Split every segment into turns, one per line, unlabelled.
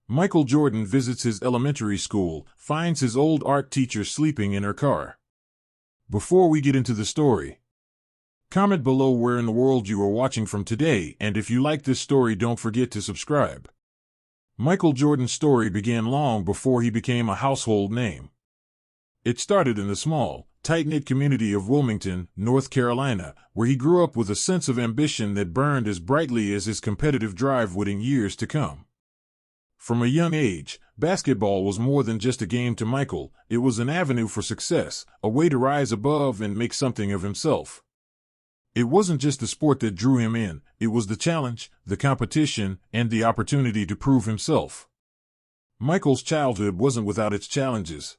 Michael Jordan visits his elementary school, finds his old art teacher sleeping in her car. Before we get into the story, comment below where in the world you are watching from today, and if you like this story, don't forget to subscribe. Michael Jordan's story began long before he became a household name. It started in the small, tight-knit community of Wilmington, North Carolina, where he grew up with a sense of ambition that burned as brightly as his competitive drive would in years to come. From a young age, basketball was more than just a game to Michael. It was an avenue for success, a way to rise above and make something of himself. It wasn't just the sport that drew him in, it was the challenge, the competition, and the opportunity to prove himself. Michael's childhood wasn't without its challenges.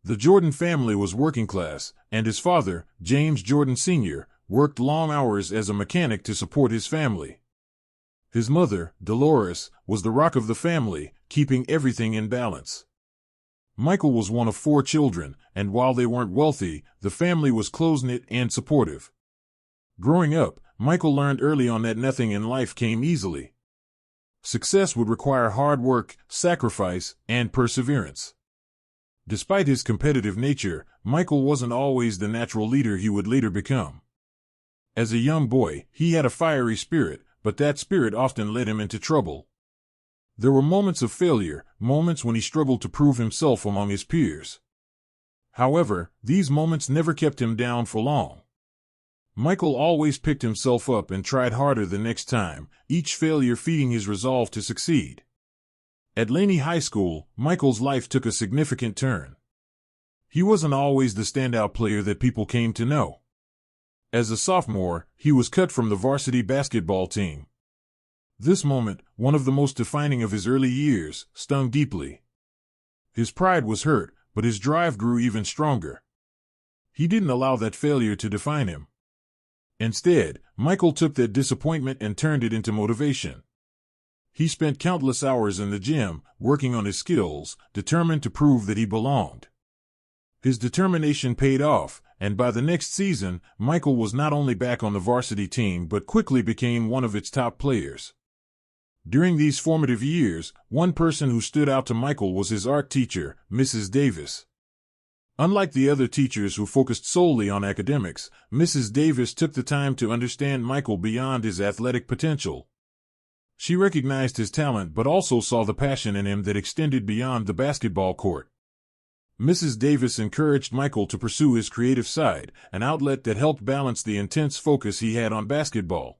The Jordan family was working class, and his father, James Jordan Sr., worked long hours as a mechanic to support his family. His mother, Dolores, was the rock of the family, keeping everything in balance. Michael was one of 4 children, and while they weren't wealthy, the family was close-knit and supportive. Growing up, Michael learned early on that nothing in life came easily. Success would require hard work, sacrifice, and perseverance. Despite his competitive nature, Michael wasn't always the natural leader he would later become. As a young boy, he had a fiery spirit, but that spirit often led him into trouble. There were moments of failure, moments when he struggled to prove himself among his peers. However, these moments never kept him down for long. Michael always picked himself up and tried harder the next time, each failure feeding his resolve to succeed. At Laney High School, Michael's life took a significant turn. He wasn't always the standout player that people came to know. As a sophomore, he was cut from the varsity basketball team. This moment, one of the most defining of his early years, stung deeply. His pride was hurt, but his drive grew even stronger. He didn't allow that failure to define him. Instead, Michael took that disappointment and turned it into motivation. He spent countless hours in the gym, working on his skills, determined to prove that he belonged. His determination paid off, and by the next season, Michael was not only back on the varsity team but quickly became one of its top players. During these formative years, one person who stood out to Michael was his art teacher, Mrs. Davis. Unlike the other teachers who focused solely on academics, Mrs. Davis took the time to understand Michael beyond his athletic potential. She recognized his talent but also saw the passion in him that extended beyond the basketball court. Mrs. Davis encouraged Michael to pursue his creative side, an outlet that helped balance the intense focus he had on basketball.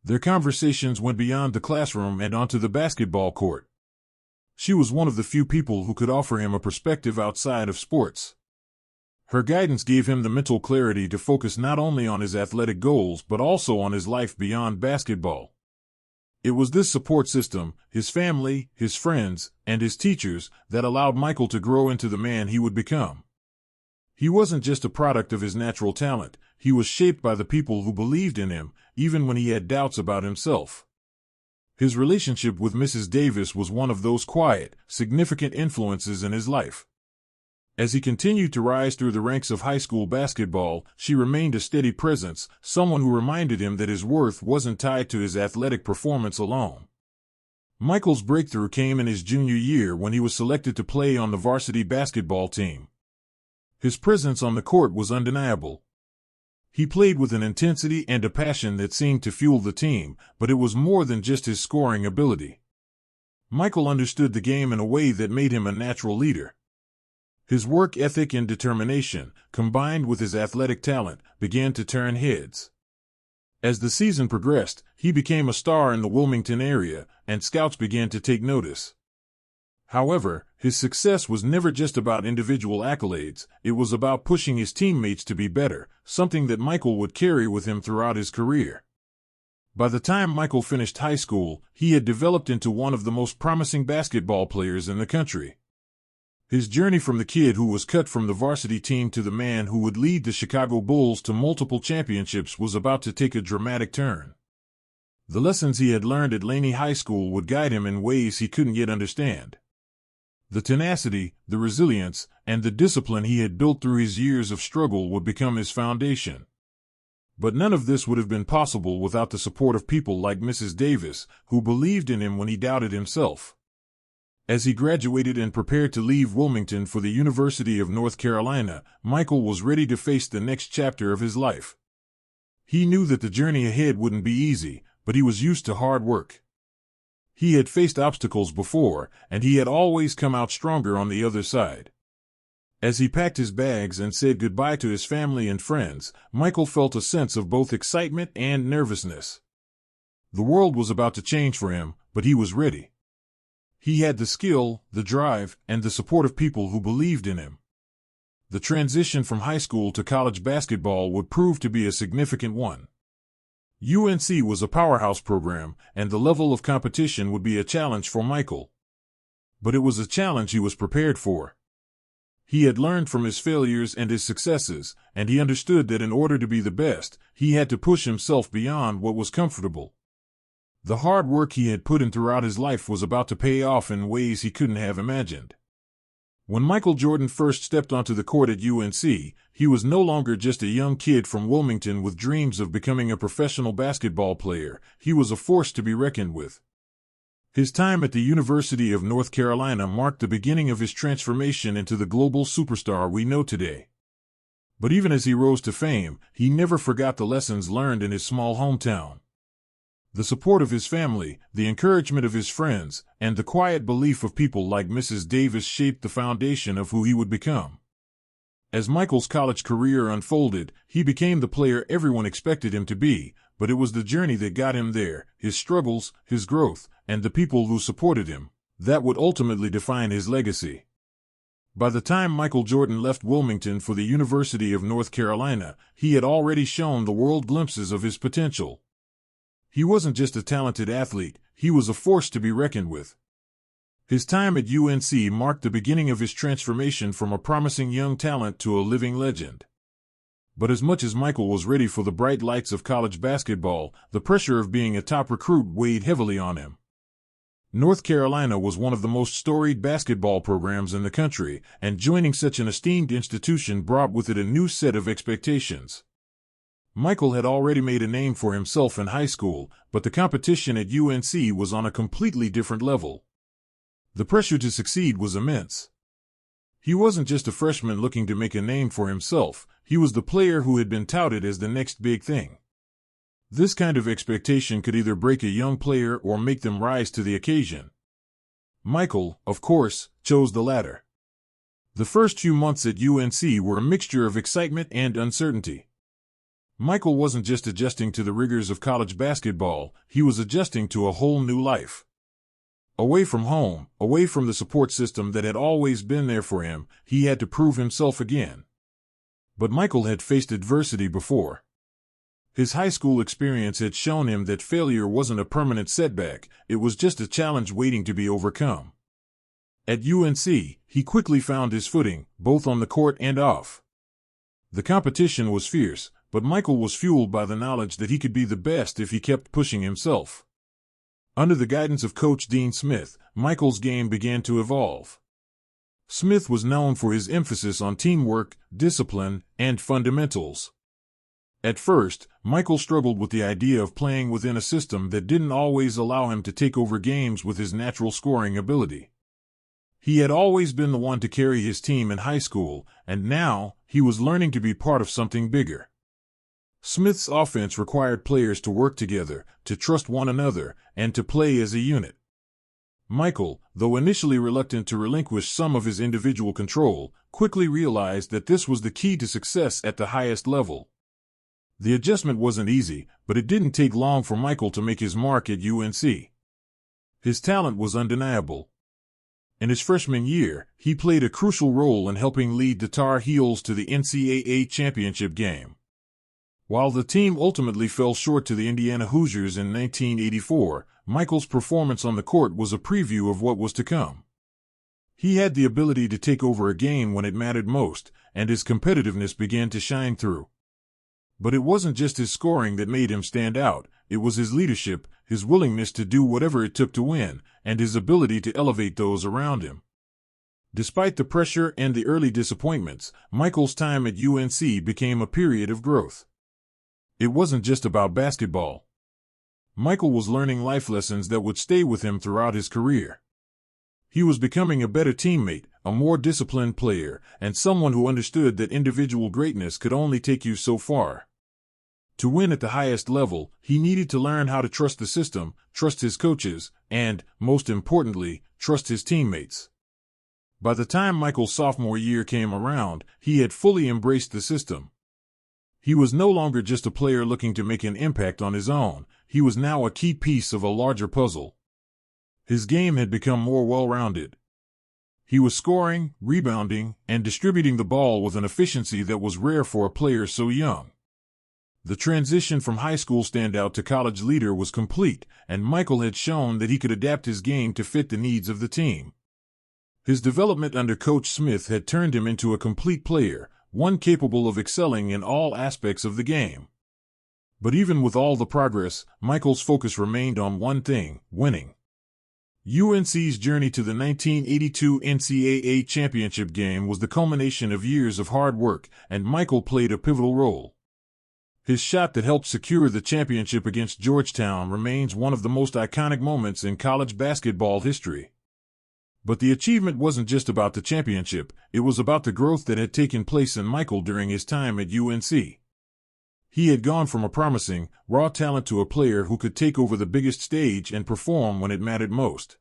Their conversations went beyond the classroom and onto the basketball court. She was one of the few people who could offer him a perspective outside of sports. Her guidance gave him the mental clarity to focus not only on his athletic goals but also on his life beyond basketball. It was this support system, his family, his friends, and his teachers, that allowed Michael to grow into the man he would become. He wasn't just a product of his natural talent, he was shaped by the people who believed in him, even when he had doubts about himself. His relationship with Mrs. Davis was one of those quiet, significant influences in his life. As he continued to rise through the ranks of high school basketball, she remained a steady presence, someone who reminded him that his worth wasn't tied to his athletic performance alone. Michael's breakthrough came in his junior year when he was selected to play on the varsity basketball team. His presence on the court was undeniable. He played with an intensity and a passion that seemed to fuel the team, but it was more than just his scoring ability. Michael understood the game in a way that made him a natural leader. His work ethic and determination, combined with his athletic talent, began to turn heads. As the season progressed, he became a star in the Wilmington area, and scouts began to take notice. However, his success was never just about individual accolades, it was about pushing his teammates to be better, something that Michael would carry with him throughout his career. By the time Michael finished high school, he had developed into one of the most promising basketball players in the country. His journey from the kid who was cut from the varsity team to the man who would lead the Chicago Bulls to multiple championships was about to take a dramatic turn. The lessons he had learned at Laney High School would guide him in ways he couldn't yet understand. The tenacity, the resilience, and the discipline he had built through his years of struggle would become his foundation. But none of this would have been possible without the support of people like Mrs. Davis, who believed in him when he doubted himself. As he graduated and prepared to leave Wilmington for the University of North Carolina, Michael was ready to face the next chapter of his life. He knew that the journey ahead wouldn't be easy, but he was used to hard work. He had faced obstacles before, and he had always come out stronger on the other side. As he packed his bags and said goodbye to his family and friends, Michael felt a sense of both excitement and nervousness. The world was about to change for him, but he was ready. He had the skill, the drive, and the support of people who believed in him. The transition from high school to college basketball would prove to be a significant one. UNC was a powerhouse program, and the level of competition would be a challenge for Michael. But it was a challenge he was prepared for. He had learned from his failures and his successes, and he understood that in order to be the best, he had to push himself beyond what was comfortable. The hard work he had put in throughout his life was about to pay off in ways he couldn't have imagined. When Michael Jordan first stepped onto the court at UNC, he was no longer just a young kid from Wilmington with dreams of becoming a professional basketball player. He was a force to be reckoned with. His time at the University of North Carolina marked the beginning of his transformation into the global superstar we know today. But even as he rose to fame, he never forgot the lessons learned in his small hometown. The support of his family, the encouragement of his friends, and the quiet belief of people like Mrs. Davis shaped the foundation of who he would become. As Michael's college career unfolded, he became the player everyone expected him to be, but it was the journey that got him there, his struggles, his growth, and the people who supported him, that would ultimately define his legacy. By the time Michael Jordan left Wilmington for the University of North Carolina, he had already shown the world glimpses of his potential. He wasn't just a talented athlete, he was a force to be reckoned with. His time at UNC marked the beginning of his transformation from a promising young talent to a living legend. But as much as Michael was ready for the bright lights of college basketball, the pressure of being a top recruit weighed heavily on him. North Carolina was one of the most storied basketball programs in the country, and joining such an esteemed institution brought with it a new set of expectations. Michael had already made a name for himself in high school, but the competition at UNC was on a completely different level. The pressure to succeed was immense. He wasn't just a freshman looking to make a name for himself, he was the player who had been touted as the next big thing. This kind of expectation could either break a young player or make them rise to the occasion. Michael, of course, chose the latter. The first few months at UNC were a mixture of excitement and uncertainty. Michael wasn't just adjusting to the rigors of college basketball, he was adjusting to a whole new life. Away from home, away from the support system that had always been there for him, he had to prove himself again. But Michael had faced adversity before. His high school experience had shown him that failure wasn't a permanent setback, it was just a challenge waiting to be overcome. At UNC, he quickly found his footing, both on the court and off. The competition was fierce, but Michael was fueled by the knowledge that he could be the best if he kept pushing himself. Under the guidance of Coach Dean Smith, Michael's game began to evolve. Smith was known for his emphasis on teamwork, discipline, and fundamentals. At first, Michael struggled with the idea of playing within a system that didn't always allow him to take over games with his natural scoring ability. He had always been the one to carry his team in high school, and now, he was learning to be part of something bigger. Smith's offense required players to work together, to trust one another, and to play as a unit. Michael, though initially reluctant to relinquish some of his individual control, quickly realized that this was the key to success at the highest level. The adjustment wasn't easy, but it didn't take long for Michael to make his mark at UNC. His talent was undeniable. In his freshman year, he played a crucial role in helping lead the Tar Heels to the NCAA championship game. While the team ultimately fell short to the Indiana Hoosiers in 1984, Michael's performance on the court was a preview of what was to come. He had the ability to take over a game when it mattered most, and his competitiveness began to shine through. But it wasn't just his scoring that made him stand out, it was his leadership, his willingness to do whatever it took to win, and his ability to elevate those around him. Despite the pressure and the early disappointments, Michael's time at UNC became a period of growth. It wasn't just about basketball. Michael was learning life lessons that would stay with him throughout his career. He was becoming a better teammate, a more disciplined player, and someone who understood that individual greatness could only take you so far. To win at the highest level, he needed to learn how to trust the system, trust his coaches, and, most importantly, trust his teammates. By the time Michael's sophomore year came around, he had fully embraced the system. He was no longer just a player looking to make an impact on his own, he was now a key piece of a larger puzzle. His game had become more well-rounded. He was scoring, rebounding, and distributing the ball with an efficiency that was rare for a player so young. The transition from high school standout to college leader was complete, and Michael had shown that he could adapt his game to fit the needs of the team. His development under Coach Smith had turned him into a complete player, one capable of excelling in all aspects of the game. But even with all the progress, Michael's focus remained on one thing: winning. UNC's journey to the 1982 NCAA championship game was the culmination of years of hard work, and Michael played a pivotal role. His shot that helped secure the championship against Georgetown remains one of the most iconic moments in college basketball history. But the achievement wasn't just about the championship, it was about the growth that had taken place in Michael during his time at UNC. He had gone from a promising, raw talent to a player who could take over the biggest stage and perform when it mattered most.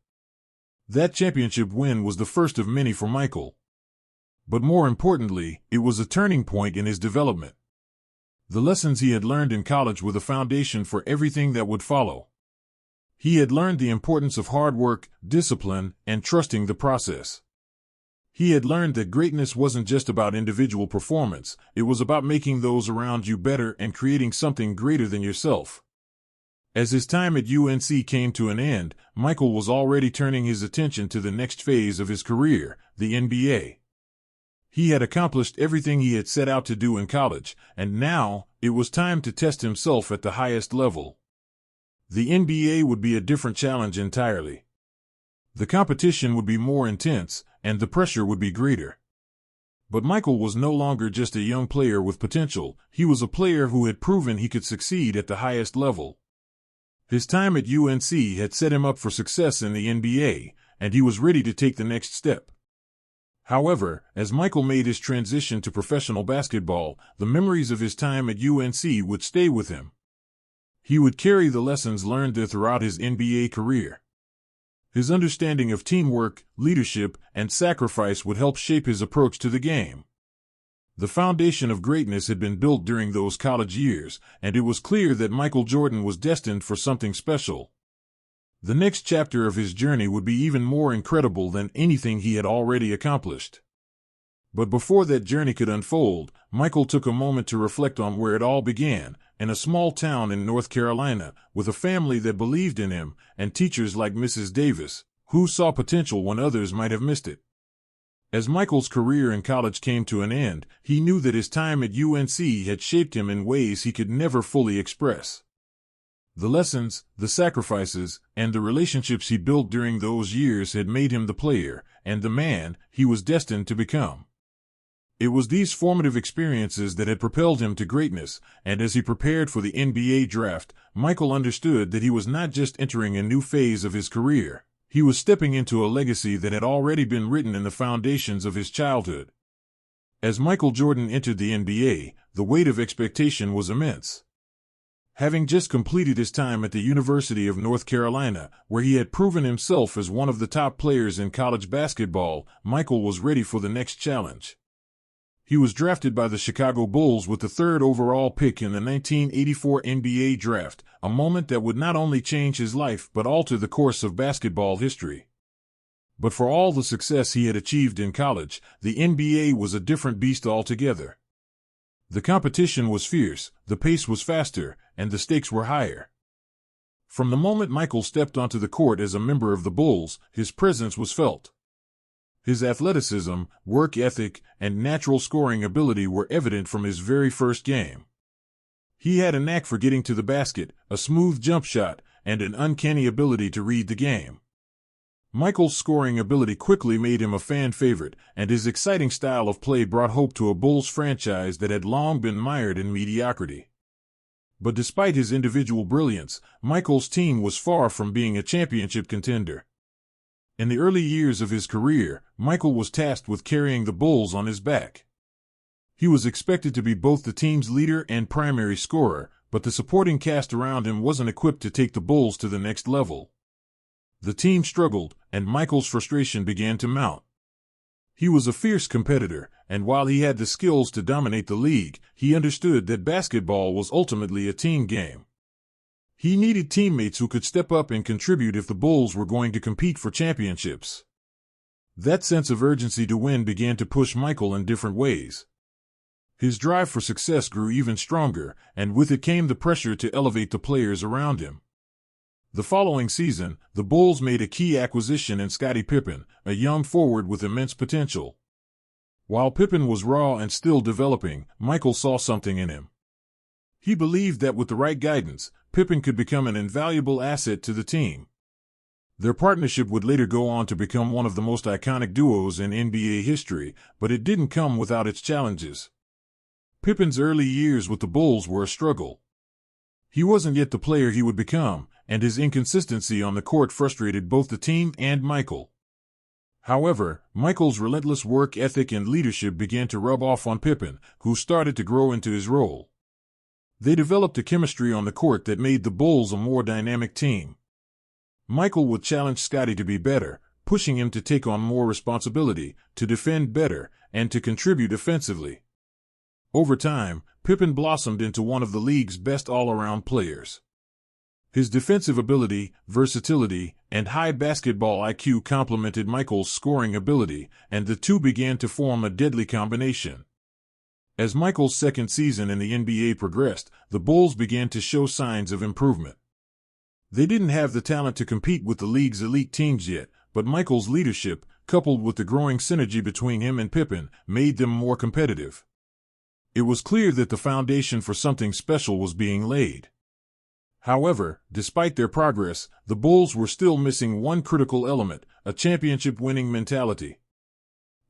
That championship win was the first of many for Michael. But more importantly, it was a turning point in his development. The lessons he had learned in college were the foundation for everything that would follow. He had learned the importance of hard work, discipline, and trusting the process. He had learned that greatness wasn't just about individual performance, it was about making those around you better and creating something greater than yourself. As his time at UNC came to an end, Michael was already turning his attention to the next phase of his career, the NBA. He had accomplished everything he had set out to do in college, and now, it was time to test himself at the highest level. The NBA would be a different challenge entirely. The competition would be more intense, and the pressure would be greater. But Michael was no longer just a young player with potential, he was a player who had proven he could succeed at the highest level. His time at UNC had set him up for success in the NBA, and he was ready to take the next step. However, as Michael made his transition to professional basketball, the memories of his time at UNC would stay with him. He would carry the lessons learned there throughout his NBA career. His understanding of teamwork, leadership, and sacrifice would help shape his approach to the game. The foundation of greatness had been built during those college years, and it was clear that Michael Jordan was destined for something special. The next chapter of his journey would be even more incredible than anything he had already accomplished. But before that journey could unfold, Michael took a moment to reflect on where it all began, in a small town in North Carolina, with a family that believed in him, and teachers like Mrs. Davis, who saw potential when others might have missed it. As Michael's career in college came to an end, he knew that his time at UNC had shaped him in ways he could never fully express. The lessons, the sacrifices, and the relationships he built during those years had made him the player, and the man, he was destined to become. It was these formative experiences that had propelled him to greatness, and as he prepared for the NBA draft, Michael understood that he was not just entering a new phase of his career, he was stepping into a legacy that had already been written in the foundations of his childhood. As Michael Jordan entered the NBA, the weight of expectation was immense. Having just completed his time at the University of North Carolina, where he had proven himself as one of the top players in college basketball, Michael was ready for the next challenge. He was drafted by the Chicago Bulls with the 3rd overall pick in the 1984 NBA draft, a moment that would not only change his life but alter the course of basketball history. But for all the success he had achieved in college, the NBA was a different beast altogether. The competition was fierce, the pace was faster, and the stakes were higher. From the moment Michael stepped onto the court as a member of the Bulls, his presence was felt. His athleticism, work ethic, and natural scoring ability were evident from his very first game. He had a knack for getting to the basket, a smooth jump shot, and an uncanny ability to read the game. Michael's scoring ability quickly made him a fan favorite, and his exciting style of play brought hope to a Bulls franchise that had long been mired in mediocrity. But despite his individual brilliance, Michael's team was far from being a championship contender. In the early years of his career, Michael was tasked with carrying the Bulls on his back. He was expected to be both the team's leader and primary scorer, but the supporting cast around him wasn't equipped to take the Bulls to the next level. The team struggled, and Michael's frustration began to mount. He was a fierce competitor, and while he had the skills to dominate the league, he understood that basketball was ultimately a team game. He needed teammates who could step up and contribute if the Bulls were going to compete for championships. That sense of urgency to win began to push Michael in different ways. His drive for success grew even stronger, and with it came the pressure to elevate the players around him. The following season, the Bulls made a key acquisition in Scottie Pippen, a young forward with immense potential. While Pippen was raw and still developing, Michael saw something in him. He believed that with the right guidance, Pippen could become an invaluable asset to the team. Their partnership would later go on to become one of the most iconic duos in NBA history, but it didn't come without its challenges. Pippen's early years with the Bulls were a struggle. He wasn't yet the player he would become, and his inconsistency on the court frustrated both the team and Michael. However, Michael's relentless work ethic and leadership began to rub off on Pippen, who started to grow into his role. They developed a chemistry on the court that made the Bulls a more dynamic team. Michael would challenge Scottie to be better, pushing him to take on more responsibility, to defend better, and to contribute offensively. Over time, Pippen blossomed into one of the league's best all-around players. His defensive ability, versatility, and high basketball IQ complemented Michael's scoring ability, and the two began to form a deadly combination. As Michael's second season in the NBA progressed, the Bulls began to show signs of improvement. They didn't have the talent to compete with the league's elite teams yet, but Michael's leadership, coupled with the growing synergy between him and Pippen, made them more competitive. It was clear that the foundation for something special was being laid. However, despite their progress, the Bulls were still missing one critical element, a championship-winning mentality.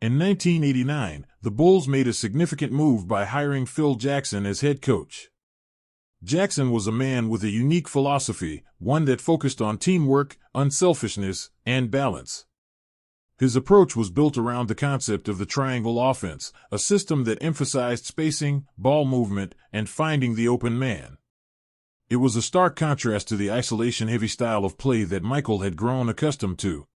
In 1989, the Bulls made a significant move by hiring Phil Jackson as head coach. Jackson was a man with a unique philosophy, one that focused on teamwork, unselfishness, and balance. His approach was built around the concept of the triangle offense, a system that emphasized spacing, ball movement, and finding the open man. It was a stark contrast to the isolation-heavy style of play that Michael had grown accustomed to.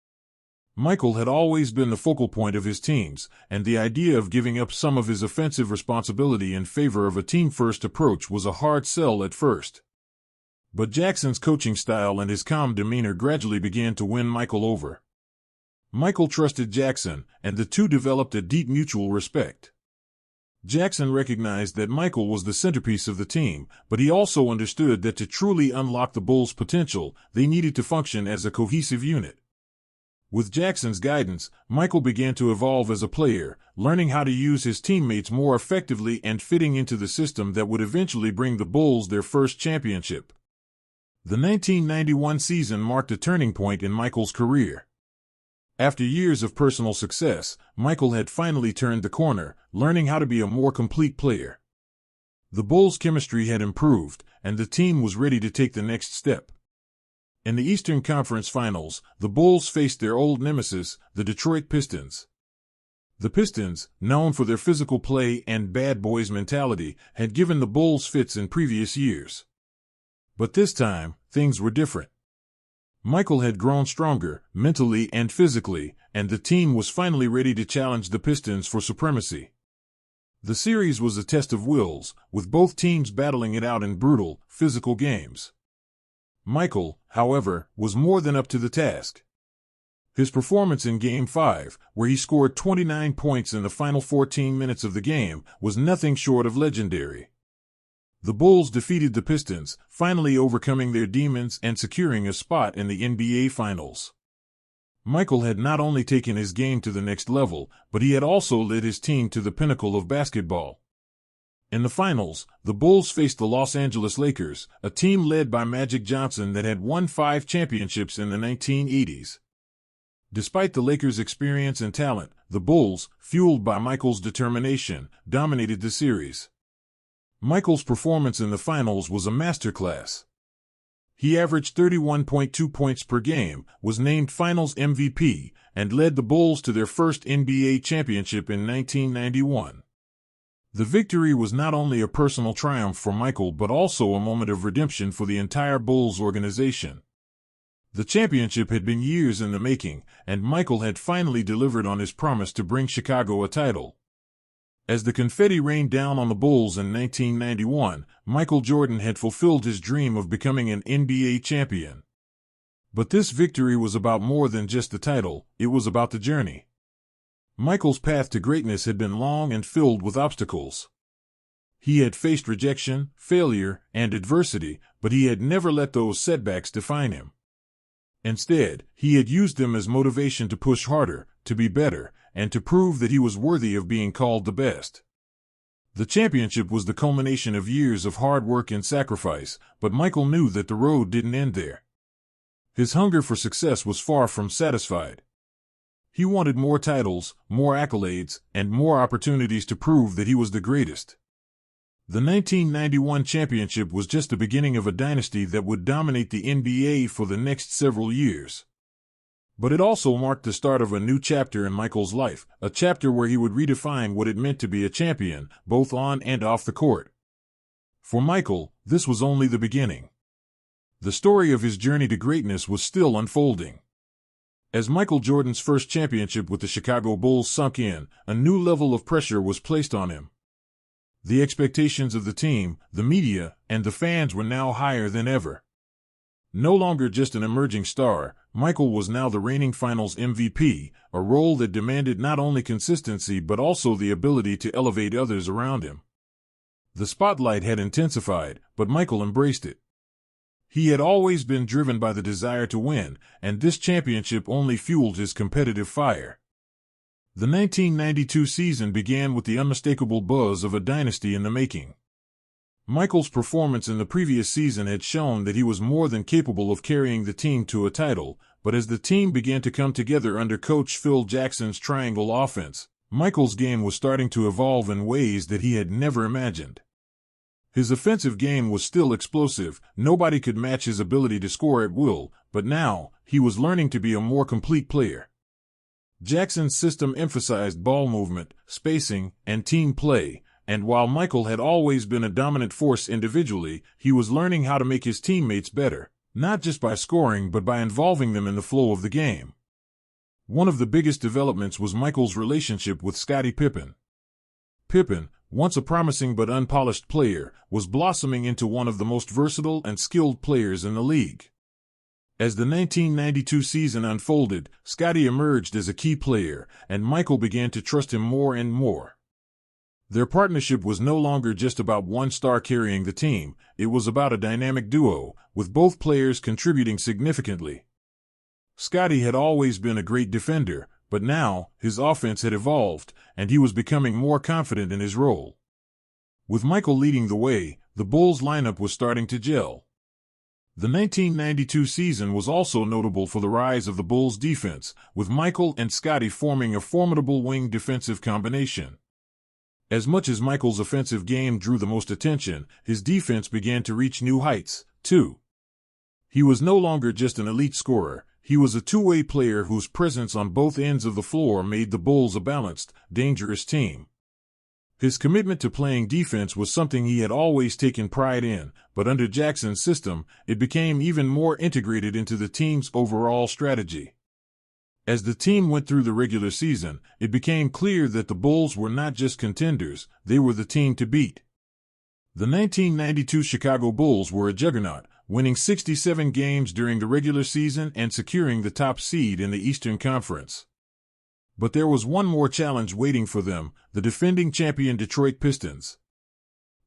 Michael had always been the focal point of his teams, and the idea of giving up some of his offensive responsibility in favor of a team-first approach was a hard sell at first. But Jackson's coaching style and his calm demeanor gradually began to win Michael over. Michael trusted Jackson, and the two developed a deep mutual respect. Jackson recognized that Michael was the centerpiece of the team, but he also understood that to truly unlock the Bulls' potential, they needed to function as a cohesive unit. With Jackson's guidance, Michael began to evolve as a player, learning how to use his teammates more effectively and fitting into the system that would eventually bring the Bulls their first championship. The 1991 season marked a turning point in Michael's career. After years of personal success, Michael had finally turned the corner, learning how to be a more complete player. The Bulls' chemistry had improved, and the team was ready to take the next step. In the Eastern Conference Finals, the Bulls faced their old nemesis, the Detroit Pistons. The Pistons, known for their physical play and bad boys mentality, had given the Bulls fits in previous years. But this time, things were different. Michael had grown stronger, mentally and physically, and the team was finally ready to challenge the Pistons for supremacy. The series was a test of wills, with both teams battling it out in brutal, physical games. Michael, however, was more than up to the task. His performance in Game 5, where he scored 29 points in the final 14 minutes of the game, was nothing short of legendary. The Bulls defeated the Pistons, finally overcoming their demons and securing a spot in the NBA Finals. Michael had not only taken his game to the next level, but he had also led his team to the pinnacle of basketball. In the finals, the Bulls faced the Los Angeles Lakers, a team led by Magic Johnson that had won 5 championships in the 1980s. Despite the Lakers' experience and talent, the Bulls, fueled by Michael's determination, dominated the series. Michael's performance in the finals was a masterclass. He averaged 31.2 points per game, was named Finals MVP, and led the Bulls to their first NBA championship in 1991. The victory was not only a personal triumph for Michael but also a moment of redemption for the entire Bulls organization. The championship had been years in the making, and Michael had finally delivered on his promise to bring Chicago a title. As the confetti rained down on the Bulls in 1991, Michael Jordan had fulfilled his dream of becoming an NBA champion. But this victory was about more than just the title, it was about the journey. Michael's path to greatness had been long and filled with obstacles. He had faced rejection, failure, and adversity, but he had never let those setbacks define him. Instead, he had used them as motivation to push harder, to be better, and to prove that he was worthy of being called the best. The championship was the culmination of years of hard work and sacrifice, but Michael knew that the road didn't end there. His hunger for success was far from satisfied. He wanted more titles, more accolades, and more opportunities to prove that he was the greatest. The 1991 championship was just the beginning of a dynasty that would dominate the NBA for the next several years. But it also marked the start of a new chapter in Michael's life, a chapter where he would redefine what it meant to be a champion, both on and off the court. For Michael, this was only the beginning. The story of his journey to greatness was still unfolding. As Michael Jordan's first championship with the Chicago Bulls sunk in, a new level of pressure was placed on him. The expectations of the team, the media, and the fans were now higher than ever. No longer just an emerging star, Michael was now the reigning Finals MVP, a role that demanded not only consistency but also the ability to elevate others around him. The spotlight had intensified, but Michael embraced it. He had always been driven by the desire to win, and this championship only fueled his competitive fire. The 1992 season began with the unmistakable buzz of a dynasty in the making. Michael's performance in the previous season had shown that he was more than capable of carrying the team to a title, but as the team began to come together under coach Phil Jackson's triangle offense, Michael's game was starting to evolve in ways that he had never imagined. His offensive game was still explosive, nobody could match his ability to score at will, but now, he was learning to be a more complete player. Jackson's system emphasized ball movement, spacing, and team play, and while Michael had always been a dominant force individually, he was learning how to make his teammates better, not just by scoring but by involving them in the flow of the game. One of the biggest developments was Michael's relationship with Scottie Pippen. Pippen, once a promising but unpolished player, was blossoming into one of the most versatile and skilled players in the league. As the 1992 season unfolded, Scottie emerged as a key player, and Michael began to trust him more and more. Their partnership was no longer just about one star carrying the team, it was about a dynamic duo, with both players contributing significantly. Scottie had always been a great defender, but now, his offense had evolved, and he was becoming more confident in his role. With Michael leading the way, the Bulls lineup was starting to gel. The 1992 season was also notable for the rise of the Bulls' defense, with Michael and Scottie forming a formidable wing defensive combination. As much as Michael's offensive game drew the most attention, his defense began to reach new heights, too. He was no longer just an elite scorer, he was a two-way player whose presence on both ends of the floor made the Bulls a balanced, dangerous team. His commitment to playing defense was something he had always taken pride in, but under Jackson's system, it became even more integrated into the team's overall strategy. As the team went through the regular season, it became clear that the Bulls were not just contenders, they were the team to beat. The 1992 Chicago Bulls were a juggernaut, winning 67 games during the regular season and securing the top seed in the Eastern Conference. But there was one more challenge waiting for them, the defending champion Detroit Pistons.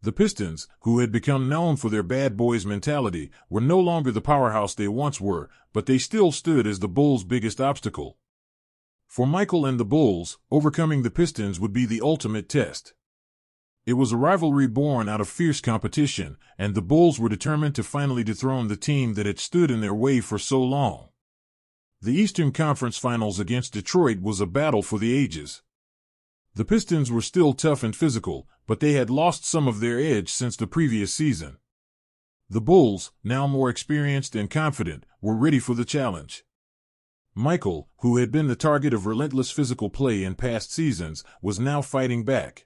The Pistons, who had become known for their bad boys mentality, were no longer the powerhouse they once were, but they still stood as the Bulls' biggest obstacle. For Michael and the Bulls, overcoming the Pistons would be the ultimate test. It was a rivalry born out of fierce competition, and the Bulls were determined to finally dethrone the team that had stood in their way for so long. The Eastern Conference Finals against Detroit was a battle for the ages. The Pistons were still tough and physical, but they had lost some of their edge since the previous season. The Bulls, now more experienced and confident, were ready for the challenge. Michael, who had been the target of relentless physical play in past seasons, was now fighting back.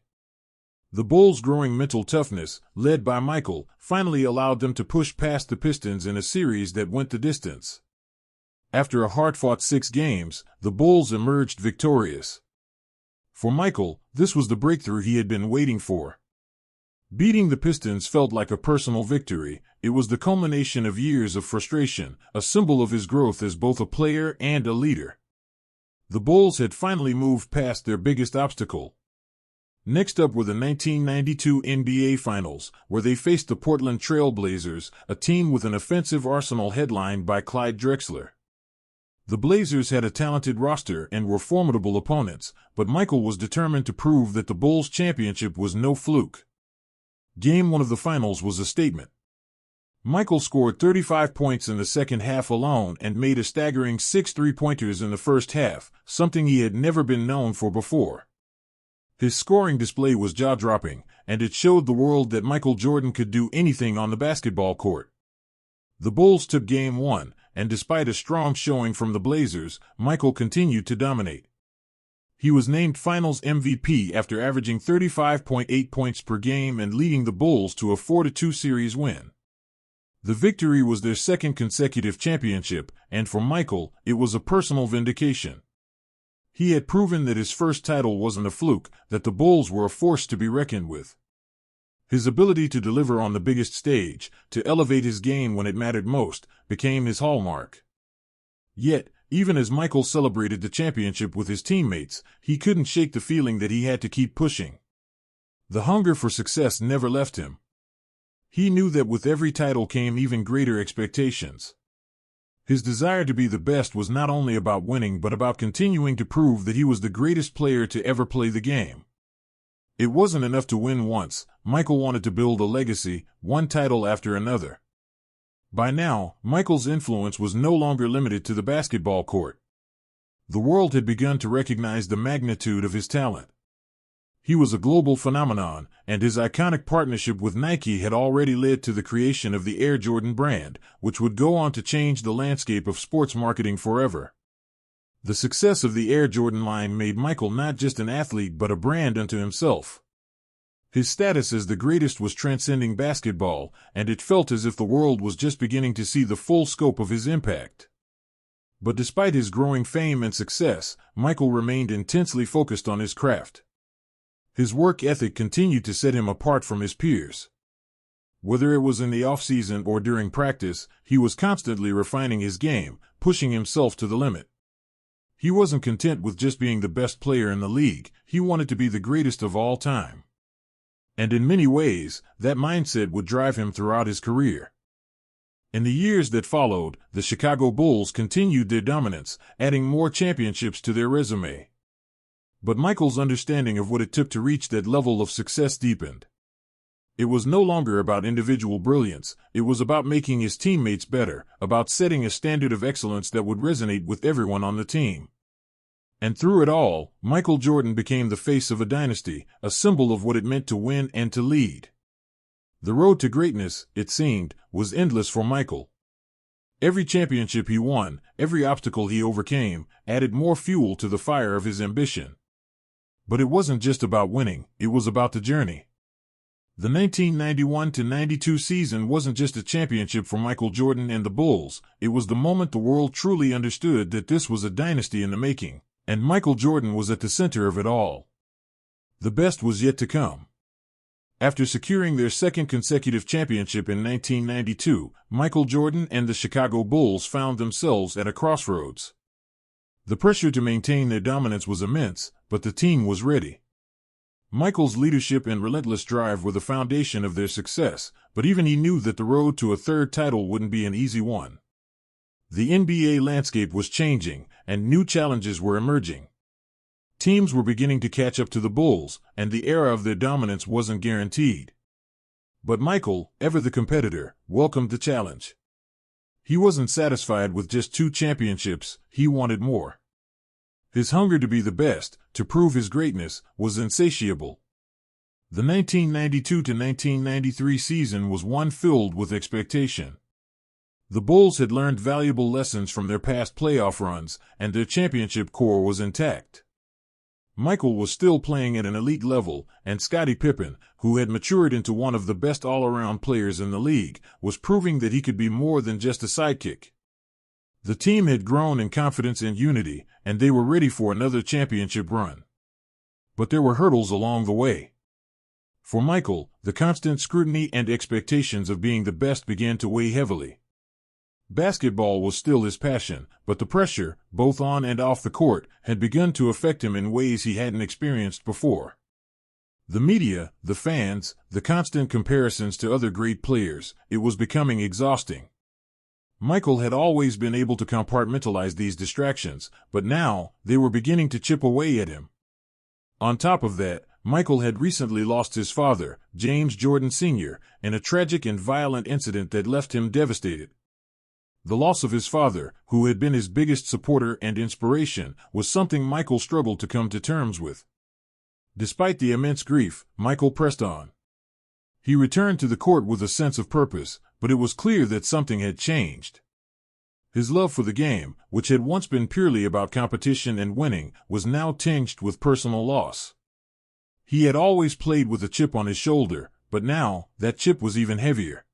The Bulls' growing mental toughness, led by Michael, finally allowed them to push past the Pistons in a series that went the distance. After a hard-fought 6 games, the Bulls emerged victorious. For Michael, this was the breakthrough he had been waiting for. Beating the Pistons felt like a personal victory. It was the culmination of years of frustration, a symbol of his growth as both a player and a leader. The Bulls had finally moved past their biggest obstacle. Next up were the 1992 NBA Finals, where they faced the Portland Trail Blazers, a team with an offensive arsenal headlined by Clyde Drexler. The Blazers had a talented roster and were formidable opponents, but Michael was determined to prove that the Bulls' championship was no fluke. Game 1 of the finals was a statement. Michael scored 35 points in the second half alone and made a staggering 6 three-pointers in the first half, something he had never been known for before. His scoring display was jaw-dropping, and it showed the world that Michael Jordan could do anything on the basketball court. The Bulls took Game 1, and despite a strong showing from the Blazers, Michael continued to dominate. He was named Finals MVP after averaging 35.8 points per game and leading the Bulls to a 4-2 series win. The victory was their second consecutive championship, and for Michael, it was a personal vindication. He had proven that his first title wasn't a fluke, that the Bulls were a force to be reckoned with. His ability to deliver on the biggest stage, to elevate his game when it mattered most, became his hallmark. Yet, even as Michael celebrated the championship with his teammates, he couldn't shake the feeling that he had to keep pushing. The hunger for success never left him. He knew that with every title came even greater expectations. His desire to be the best was not only about winning but about continuing to prove that he was the greatest player to ever play the game. It wasn't enough to win once. Michael wanted to build a legacy, one title after another. By now, Michael's influence was no longer limited to the basketball court. The world had begun to recognize the magnitude of his talent. He was a global phenomenon, and his iconic partnership with Nike had already led to the creation of the Air Jordan brand, which would go on to change the landscape of sports marketing forever. The success of the Air Jordan line made Michael not just an athlete but a brand unto himself. His status as the greatest was transcending basketball, and it felt as if the world was just beginning to see the full scope of his impact. But despite his growing fame and success, Michael remained intensely focused on his craft. His work ethic continued to set him apart from his peers. Whether it was in the off-season or during practice, he was constantly refining his game, pushing himself to the limit. He wasn't content with just being the best player in the league, he wanted to be the greatest of all time. And in many ways, that mindset would drive him throughout his career. In the years that followed, the Chicago Bulls continued their dominance, adding more championships to their resume. But Michael's understanding of what it took to reach that level of success deepened. It was no longer about individual brilliance, it was about making his teammates better, about setting a standard of excellence that would resonate with everyone on the team. And through it all, Michael Jordan became the face of a dynasty, a symbol of what it meant to win and to lead. The road to greatness, it seemed, was endless for Michael. Every championship he won, every obstacle he overcame, added more fuel to the fire of his ambition. But it wasn't just about winning, it was about the journey. The 1991-92 season wasn't just a championship for Michael Jordan and the Bulls, it was the moment the world truly understood that this was a dynasty in the making, and Michael Jordan was at the center of it all. The best was yet to come. After securing their second consecutive championship in 1992, Michael Jordan and the Chicago Bulls found themselves at a crossroads. The pressure to maintain their dominance was immense, but the team was ready. Michael's leadership and relentless drive were the foundation of their success, but even he knew that the road to a third title wouldn't be an easy one. The NBA landscape was changing, and new challenges were emerging. Teams were beginning to catch up to the Bulls, and the era of their dominance wasn't guaranteed. But Michael, ever the competitor, welcomed the challenge. He wasn't satisfied with just 2 championships, he wanted more. His hunger to be the best, to prove his greatness, was insatiable. The 1992 to 1993 season was one filled with expectation. The Bulls had learned valuable lessons from their past playoff runs, and their championship core was intact. Michael was still playing at an elite level, and Scottie Pippen, who had matured into one of the best all-around players in the league, was proving that he could be more than just a sidekick. The team had grown in confidence and unity, and they were ready for another championship run. But there were hurdles along the way. For Michael, the constant scrutiny and expectations of being the best began to weigh heavily. Basketball was still his passion, but the pressure, both on and off the court, had begun to affect him in ways he hadn't experienced before. The media, the fans, the constant comparisons to other great players, it was becoming exhausting. Michael had always been able to compartmentalize these distractions, but now they were beginning to chip away at him. On top of that, Michael had recently lost his father, James Jordan Sr., in a tragic and violent incident that left him devastated. The loss of his father, who had been his biggest supporter and inspiration, was something Michael struggled to come to terms with. Despite the immense grief, Michael pressed on. He returned to the court with a sense of purpose, but it was clear that something had changed. His love for the game, which had once been purely about competition and winning, was now tinged with personal loss. He had always played with a chip on his shoulder, but now, that chip was even heavier.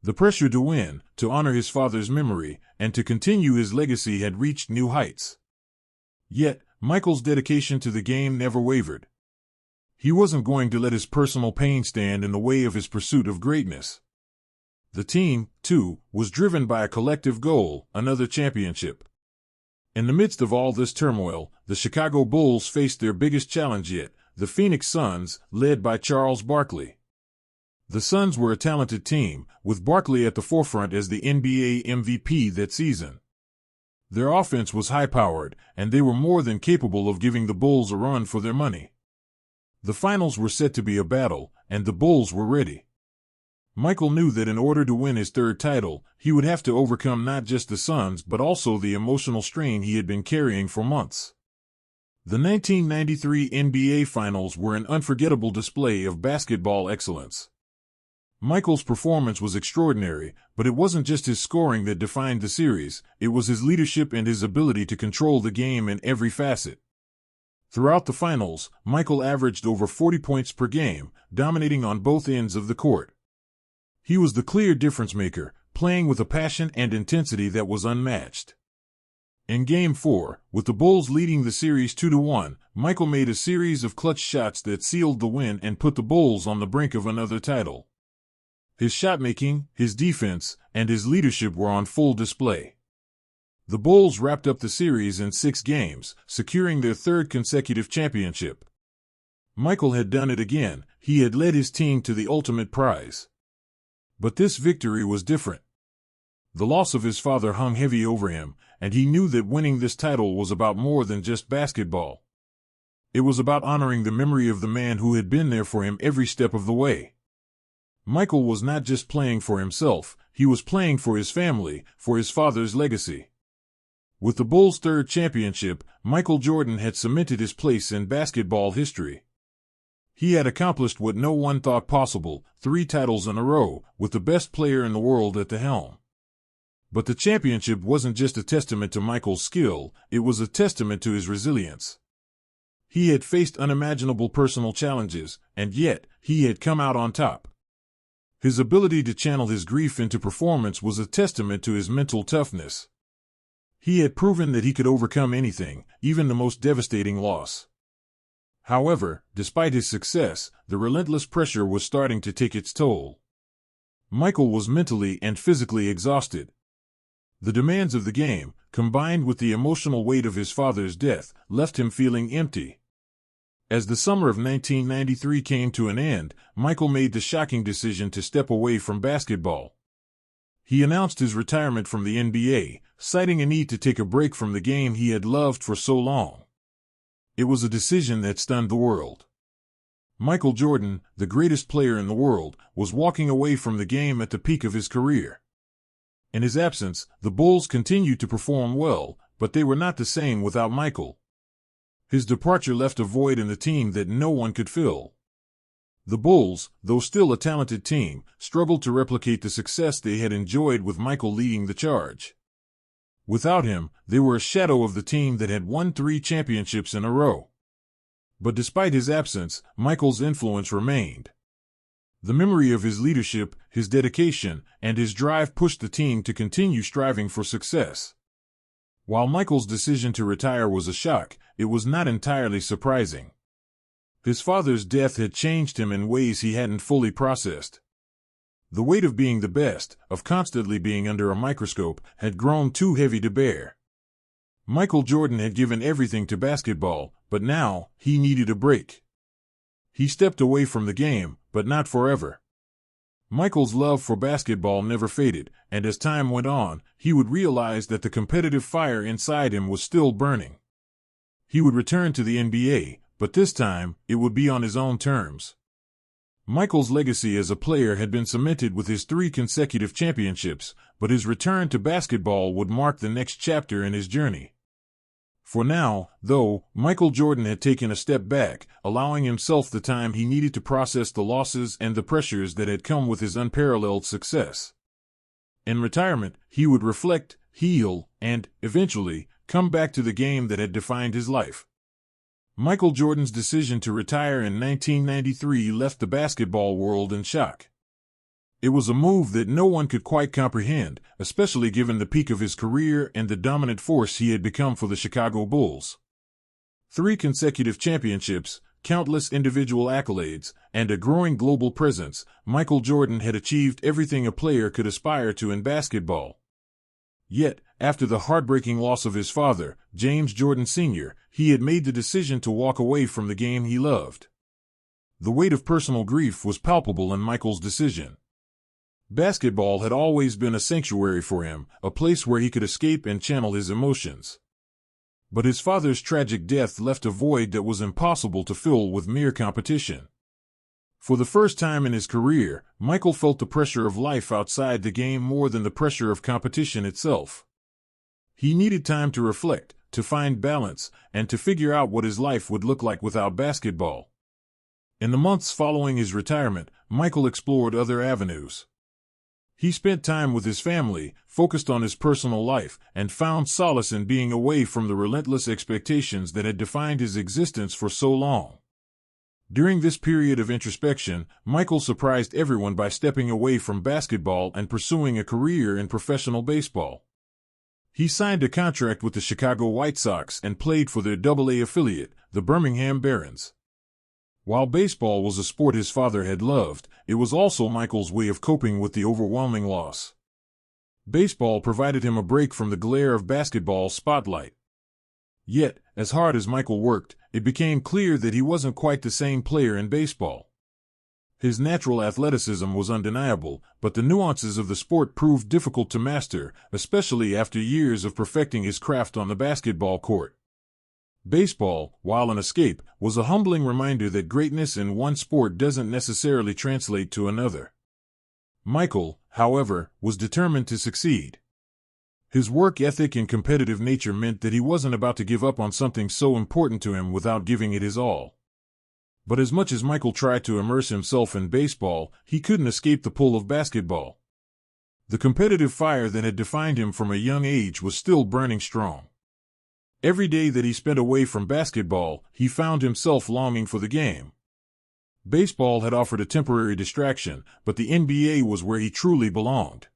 The pressure to win, to honor his father's memory, and to continue his legacy had reached new heights. Yet, Michael's dedication to the game never wavered. He wasn't going to let his personal pain stand in the way of his pursuit of greatness. The team, too, was driven by a collective goal, another championship. In the midst of all this turmoil, the Chicago Bulls faced their biggest challenge yet, the Phoenix Suns, led by Charles Barkley. The Suns were a talented team, with Barkley at the forefront as the NBA MVP that season. Their offense was high-powered, and they were more than capable of giving the Bulls a run for their money. The finals were set to be a battle, and the Bulls were ready. Michael knew that in order to win his third title, he would have to overcome not just the Suns but also the emotional strain he had been carrying for months. The 1993 NBA Finals were an unforgettable display of basketball excellence. Michael's performance was extraordinary, but it wasn't just his scoring that defined the series, it was his leadership and his ability to control the game in every facet. Throughout the finals, Michael averaged over 40 points per game, dominating on both ends of the court. He was the clear difference-maker, playing with a passion and intensity that was unmatched. In Game 4, with the Bulls leading the series 2-1, Michael made a series of clutch shots that sealed the win and put the Bulls on the brink of another title. His shot-making, his defense, and his leadership were on full display. The Bulls wrapped up the series in 6 games, securing their third consecutive championship. Michael had done it again, he had led his team to the ultimate prize. But this victory was different. The loss of his father hung heavy over him, and he knew that winning this title was about more than just basketball. It was about honoring the memory of the man who had been there for him every step of the way. Michael was not just playing for himself, he was playing for his family, for his father's legacy. With the Bulls' third championship, Michael Jordan had cemented his place in basketball history. He had accomplished what no one thought possible, 3 titles in a row, with the best player in the world at the helm. But the championship wasn't just a testament to Michael's skill, it was a testament to his resilience. He had faced unimaginable personal challenges, and yet, he had come out on top. His ability to channel his grief into performance was a testament to his mental toughness. He had proven that he could overcome anything, even the most devastating loss. However, despite his success, the relentless pressure was starting to take its toll. Michael was mentally and physically exhausted. The demands of the game, combined with the emotional weight of his father's death, left him feeling empty. As the summer of 1993 came to an end, Michael made the shocking decision to step away from basketball. He announced his retirement from the NBA, citing a need to take a break from the game he had loved for so long. It was a decision that stunned the world. Michael Jordan, the greatest player in the world, was walking away from the game at the peak of his career. In his absence, the Bulls continued to perform well, but they were not the same without Michael. His departure left a void in the team that no one could fill. The Bulls, though still a talented team, struggled to replicate the success they had enjoyed with Michael leading the charge. Without him, they were a shadow of the team that had won 3 championships in a row. But despite his absence, Michael's influence remained. The memory of his leadership, his dedication, and his drive pushed the team to continue striving for success. While Michael's decision to retire was a shock, it was not entirely surprising. His father's death had changed him in ways he hadn't fully processed. The weight of being the best, of constantly being under a microscope, had grown too heavy to bear. Michael Jordan had given everything to basketball, but now, he needed a break. He stepped away from the game, but not forever. Michael's love for basketball never faded, and as time went on, he would realize that the competitive fire inside him was still burning. He would return to the NBA, but this time, it would be on his own terms. Michael's legacy as a player had been cemented with his 3 consecutive championships, but his return to basketball would mark the next chapter in his journey. For now, though, Michael Jordan had taken a step back, allowing himself the time he needed to process the losses and the pressures that had come with his unparalleled success. In retirement, he would reflect, heal, and, eventually, come back to the game that had defined his life. Michael Jordan's decision to retire in 1993 left the basketball world in shock. It was a move that no one could quite comprehend, especially given the peak of his career and the dominant force he had become for the Chicago Bulls. 3 consecutive championships, countless individual accolades, and a growing global presence, Michael Jordan had achieved everything a player could aspire to in basketball. Yet, after the heartbreaking loss of his father, James Jordan Sr., he had made the decision to walk away from the game he loved. The weight of personal grief was palpable in Michael's decision. Basketball had always been a sanctuary for him, a place where he could escape and channel his emotions. But his father's tragic death left a void that was impossible to fill with mere competition. For the first time in his career, Michael felt the pressure of life outside the game more than the pressure of competition itself. He needed time to reflect, to find balance, and to figure out what his life would look like without basketball. In the months following his retirement, Michael explored other avenues. He spent time with his family, focused on his personal life, and found solace in being away from the relentless expectations that had defined his existence for so long. During this period of introspection, Michael surprised everyone by stepping away from basketball and pursuing a career in professional baseball. He signed a contract with the Chicago White Sox and played for their Double-A affiliate, the Birmingham Barons. While baseball was a sport his father had loved, it was also Michael's way of coping with the overwhelming loss. Baseball provided him a break from the glare of basketball's spotlight. Yet, as hard as Michael worked, it became clear that he wasn't quite the same player in baseball. His natural athleticism was undeniable, but the nuances of the sport proved difficult to master, especially after years of perfecting his craft on the basketball court. Baseball, while an escape, was a humbling reminder that greatness in one sport doesn't necessarily translate to another. Michael, however, was determined to succeed. His work ethic and competitive nature meant that he wasn't about to give up on something so important to him without giving it his all. But as much as Michael tried to immerse himself in baseball, he couldn't escape the pull of basketball. The competitive fire that had defined him from a young age was still burning strong. Every day that he spent away from basketball, he found himself longing for the game. Baseball had offered a temporary distraction, but the NBA was where he truly belonged.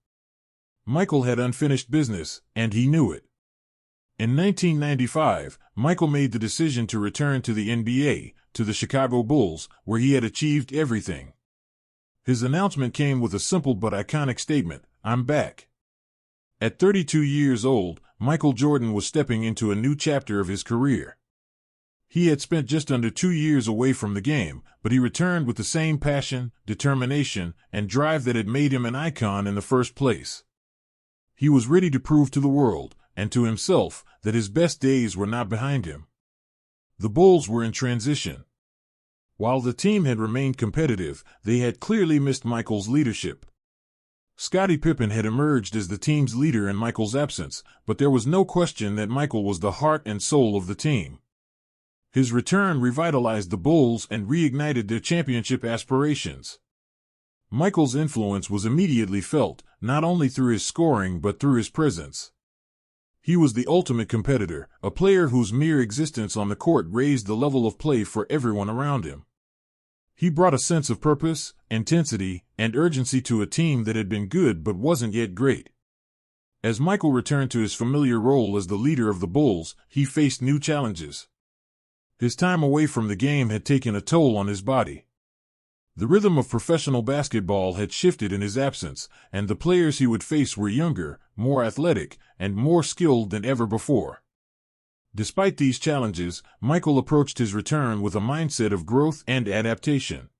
Michael had unfinished business, and he knew it. In 1995, Michael made the decision to return to the NBA, to the Chicago Bulls, where he had achieved everything. His announcement came with a simple but iconic statement, "I'm back." At 32 years old, Michael Jordan was stepping into a new chapter of his career. He had spent just under 2 years away from the game, but he returned with the same passion, determination, and drive that had made him an icon in the first place. He was ready to prove to the world, and to himself, that his best days were not behind him. The Bulls were in transition. While the team had remained competitive, they had clearly missed Michael's leadership. Scottie Pippen had emerged as the team's leader in Michael's absence, but there was no question that Michael was the heart and soul of the team. His return revitalized the Bulls and reignited their championship aspirations. Michael's influence was immediately felt, not only through his scoring but through his presence. He was the ultimate competitor, a player whose mere existence on the court raised the level of play for everyone around him. He brought a sense of purpose, intensity, and urgency to a team that had been good but wasn't yet great. As Michael returned to his familiar role as the leader of the Bulls, he faced new challenges. His time away from the game had taken a toll on his body. The rhythm of professional basketball had shifted in his absence, and the players he would face were younger, more athletic, and more skilled than ever before. Despite these challenges, Michael approached his return with a mindset of growth and adaptation.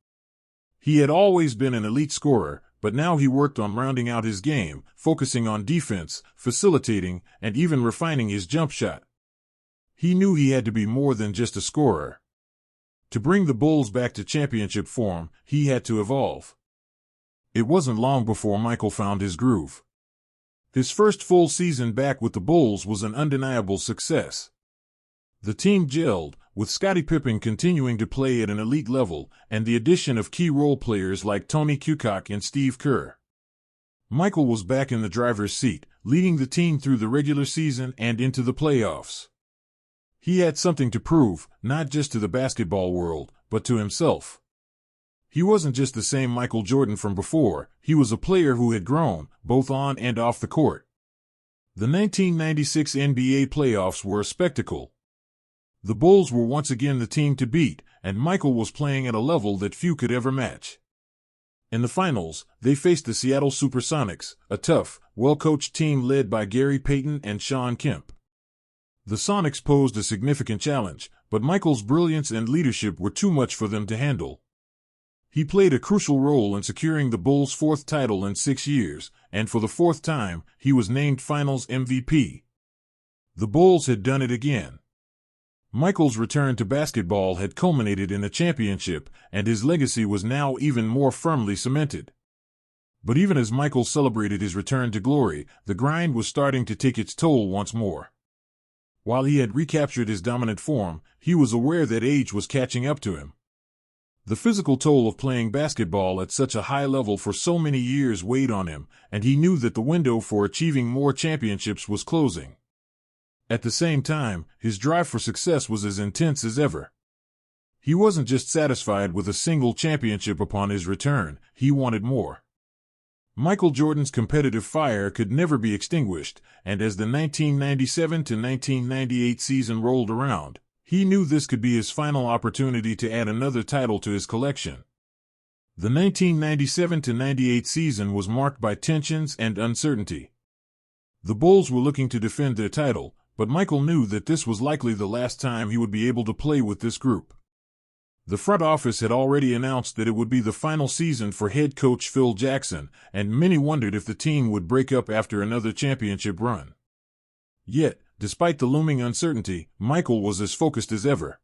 He had always been an elite scorer, but now he worked on rounding out his game, focusing on defense, facilitating, and even refining his jump shot. He knew he had to be more than just a scorer. To bring the Bulls back to championship form, he had to evolve. It wasn't long before Michael found his groove. His first full season back with the Bulls was an undeniable success. The team gelled, with Scottie Pippen continuing to play at an elite level, and the addition of key role players like Tony Kukoc and Steve Kerr. Michael was back in the driver's seat, leading the team through the regular season and into the playoffs. He had something to prove, not just to the basketball world, but to himself. He wasn't just the same Michael Jordan from before, he was a player who had grown, both on and off the court. The 1996 NBA playoffs were a spectacle. The Bulls were once again the team to beat, and Michael was playing at a level that few could ever match. In the finals, they faced the Seattle Supersonics, a tough, well-coached team led by Gary Payton and Shawn Kemp. The Sonics posed a significant challenge, but Michael's brilliance and leadership were too much for them to handle. He played a crucial role in securing the Bulls' fourth title in 6 years, and for the fourth time, he was named Finals MVP. The Bulls had done it again. Michael's return to basketball had culminated in a championship, and his legacy was now even more firmly cemented. But even as Michael celebrated his return to glory, the grind was starting to take its toll once more. While he had recaptured his dominant form, he was aware that age was catching up to him. The physical toll of playing basketball at such a high level for so many years weighed on him, and he knew that the window for achieving more championships was closing. At the same time, his drive for success was as intense as ever. He wasn't just satisfied with a single championship upon his return, he wanted more. Michael Jordan's competitive fire could never be extinguished, and as the 1997 to 1998 season rolled around, he knew this could be his final opportunity to add another title to his collection. The 1997 to 98 season was marked by tensions and uncertainty. The Bulls were looking to defend their title, but Michael knew that this was likely the last time he would be able to play with this group. The front office had already announced that it would be the final season for head coach Phil Jackson, and many wondered if the team would break up after another championship run. Yet, despite the looming uncertainty, Michael was as focused as ever.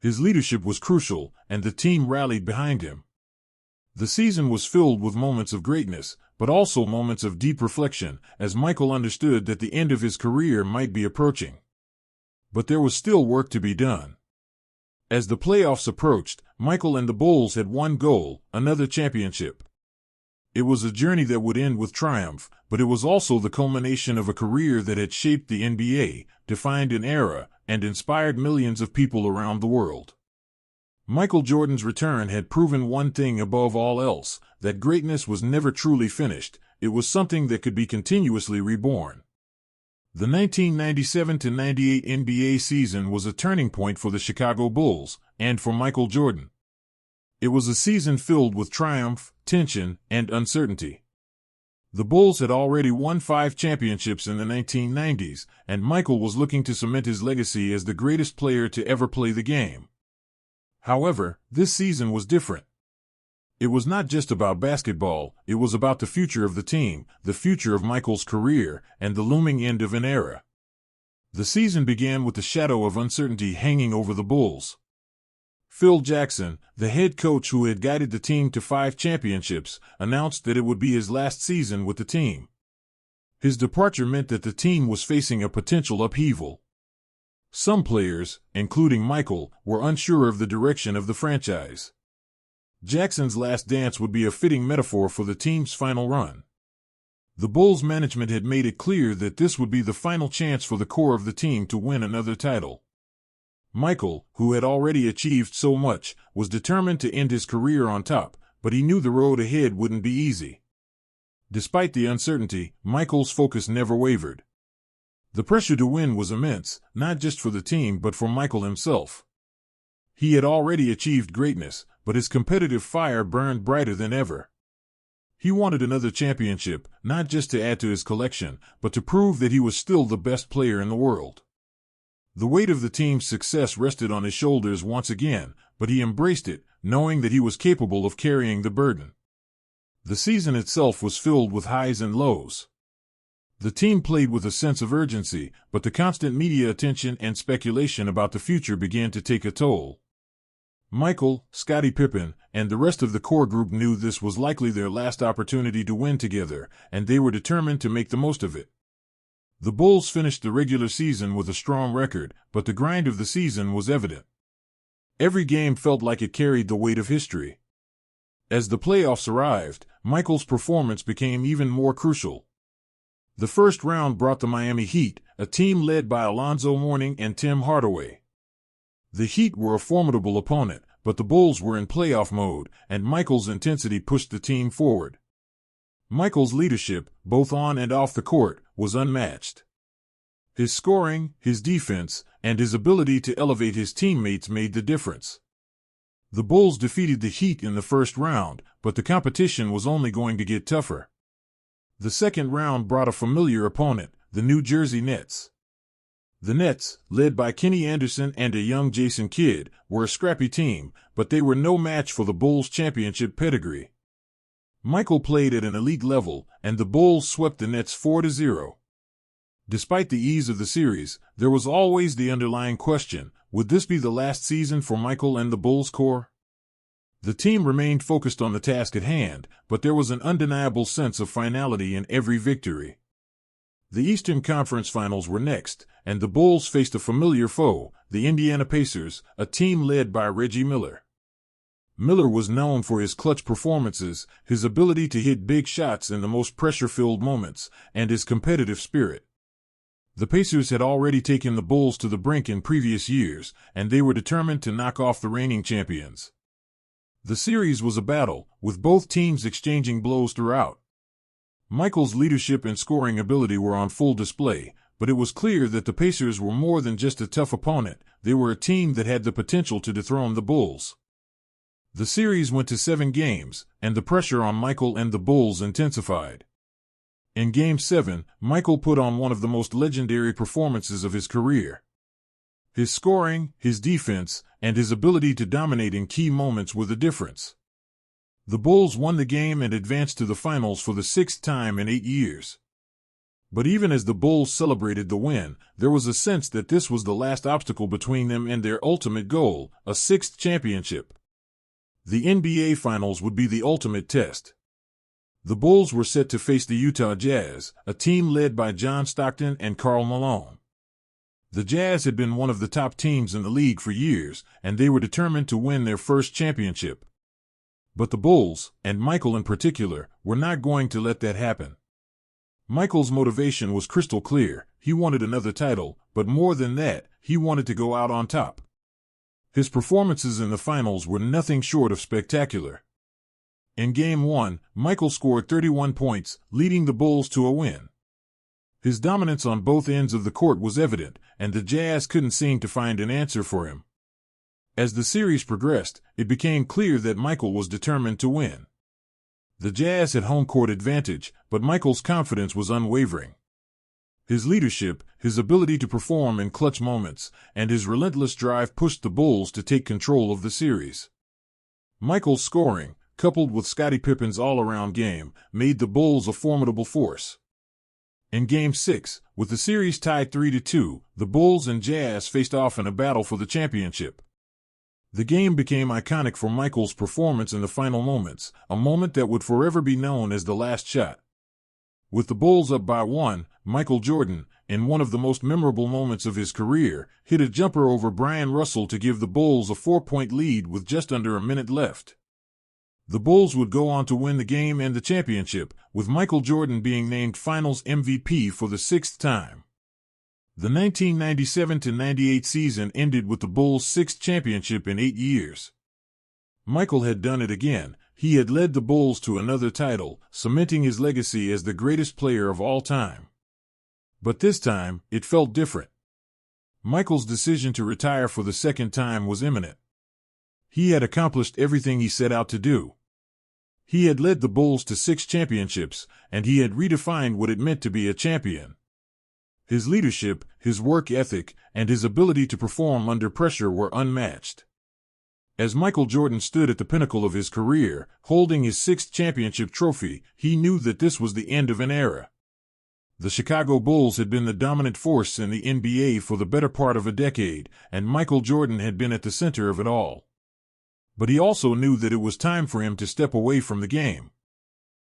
His leadership was crucial, and the team rallied behind him. The season was filled with moments of greatness, but also moments of deep reflection, as Michael understood that the end of his career might be approaching. But there was still work to be done. As the playoffs approached, Michael and the Bulls had one goal: another championship. It was a journey that would end with triumph, but it was also the culmination of a career that had shaped the NBA, defined an era, and inspired millions of people around the world. Michael Jordan's return had proven one thing above all else, that greatness was never truly finished, it was something that could be continuously reborn. The 1997 to 98 NBA season was a turning point for the Chicago Bulls, and for Michael Jordan. It was a season filled with triumph, tension, and uncertainty. The Bulls had already won 5 championships in the 1990s, and Michael was looking to cement his legacy as the greatest player to ever play the game. However, this season was different. It was not just about basketball, it was about the future of the team, the future of Michael's career, and the looming end of an era. The season began with the shadow of uncertainty hanging over the Bulls. Phil Jackson, the head coach who had guided the team to 5 championships, announced that it would be his last season with the team. His departure meant that the team was facing a potential upheaval. Some players, including Michael, were unsure of the direction of the franchise. Jackson's last dance would be a fitting metaphor for the team's final run. The Bulls management had made it clear that this would be the final chance for the core of the team to win another title. Michael, who had already achieved so much, was determined to end his career on top, but he knew the road ahead wouldn't be easy. Despite the uncertainty, Michael's focus never wavered. The pressure to win was immense, not just for the team but for Michael himself. He had already achieved greatness, but his competitive fire burned brighter than ever. He wanted another championship, not just to add to his collection, but to prove that he was still the best player in the world. The weight of the team's success rested on his shoulders once again, but he embraced it, knowing that he was capable of carrying the burden. The season itself was filled with highs and lows. The team played with a sense of urgency, but the constant media attention and speculation about the future began to take a toll. Michael, Scottie Pippen, and the rest of the core group knew this was likely their last opportunity to win together, and they were determined to make the most of it. The Bulls finished the regular season with a strong record, but the grind of the season was evident. Every game felt like it carried the weight of history. As the playoffs arrived, Michael's performance became even more crucial. The first round brought the Miami Heat, a team led by Alonzo Mourning and Tim Hardaway. The Heat were a formidable opponent, but the Bulls were in playoff mode, and Michael's intensity pushed the team forward. Michael's leadership, both on and off the court, was unmatched. His scoring, his defense, and his ability to elevate his teammates made the difference. The Bulls defeated the Heat in the first round, but the competition was only going to get tougher. The second round brought a familiar opponent, the New Jersey Nets. The Nets, led by Kenny Anderson and a young Jason Kidd, were a scrappy team, but they were no match for the Bulls' championship pedigree. Michael played at an elite level, and the Bulls swept the Nets 4-0. Despite the ease of the series, there was always the underlying question, would this be the last season for Michael and the Bulls core? The team remained focused on the task at hand, but there was an undeniable sense of finality in every victory. The Eastern Conference Finals were next, and the Bulls faced a familiar foe, the Indiana Pacers, a team led by Reggie Miller. Miller was known for his clutch performances, his ability to hit big shots in the most pressure-filled moments, and his competitive spirit. The Pacers had already taken the Bulls to the brink in previous years, and they were determined to knock off the reigning champions. The series was a battle, with both teams exchanging blows throughout. Michael's leadership and scoring ability were on full display, but it was clear that the Pacers were more than just a tough opponent. They were a team that had the potential to dethrone the Bulls. The series went to 7 games, and the pressure on Michael and the Bulls intensified. In Game 7, Michael put on one of the most legendary performances of his career. His scoring, his defense, and his ability to dominate in key moments were the difference. The Bulls won the game and advanced to the finals for the 6th time in 8 years. But even as the Bulls celebrated the win, there was a sense that this was the last obstacle between them and their ultimate goal, a 6th championship. The NBA Finals would be the ultimate test. The Bulls were set to face the Utah Jazz, a team led by John Stockton and Karl Malone. The Jazz had been one of the top teams in the league for years, and they were determined to win their first championship. But the Bulls, and Michael in particular, were not going to let that happen. Michael's motivation was crystal clear. He wanted another title, but more than that, he wanted to go out on top. His performances in the finals were nothing short of spectacular. In Game 1, Michael scored 31 points, leading the Bulls to a win. His dominance on both ends of the court was evident, and the Jazz couldn't seem to find an answer for him. As the series progressed, it became clear that Michael was determined to win. The Jazz had home court advantage, but Michael's confidence was unwavering. His leadership, his ability to perform in clutch moments, and his relentless drive pushed the Bulls to take control of the series. Michael's scoring, coupled with Scottie Pippen's all-around game, made the Bulls a formidable force. In Game 6, with the series tied 3-2, the Bulls and Jazz faced off in a battle for the championship. The game became iconic for Michael's performance in the final moments, a moment that would forever be known as the last shot. With the Bulls up by 1, Michael Jordan, in one of the most memorable moments of his career, hit a jumper over Brian Russell to give the Bulls a 4-point lead with just under a minute left. The Bulls would go on to win the game and the championship, with Michael Jordan being named Finals MVP for the 6th time. The 1997-98 season ended with the Bulls' 6th championship in 8 years. Michael had done it again. He had led the Bulls to another title, cementing his legacy as the greatest player of all time. But this time, it felt different. Michael's decision to retire for the 2nd time was imminent. He had accomplished everything he set out to do. He had led the Bulls to 6 championships, and he had redefined what it meant to be a champion. His leadership, his work ethic, and his ability to perform under pressure were unmatched. As Michael Jordan stood at the pinnacle of his career, holding his 6th championship trophy, he knew that this was the end of an era. The Chicago Bulls had been the dominant force in the NBA for the better part of a decade, and Michael Jordan had been at the center of it all. But he also knew that it was time for him to step away from the game.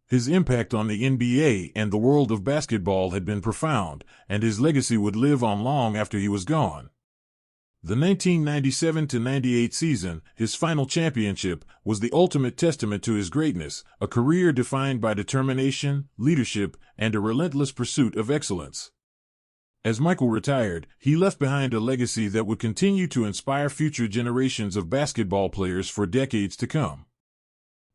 His impact on the NBA and the world of basketball had been profound, and his legacy would live on long after he was gone. The 1997-98 season, his final championship, was the ultimate testament to his greatness, a career defined by determination, leadership, and a relentless pursuit of excellence. As Michael retired, he left behind a legacy that would continue to inspire future generations of basketball players for decades to come.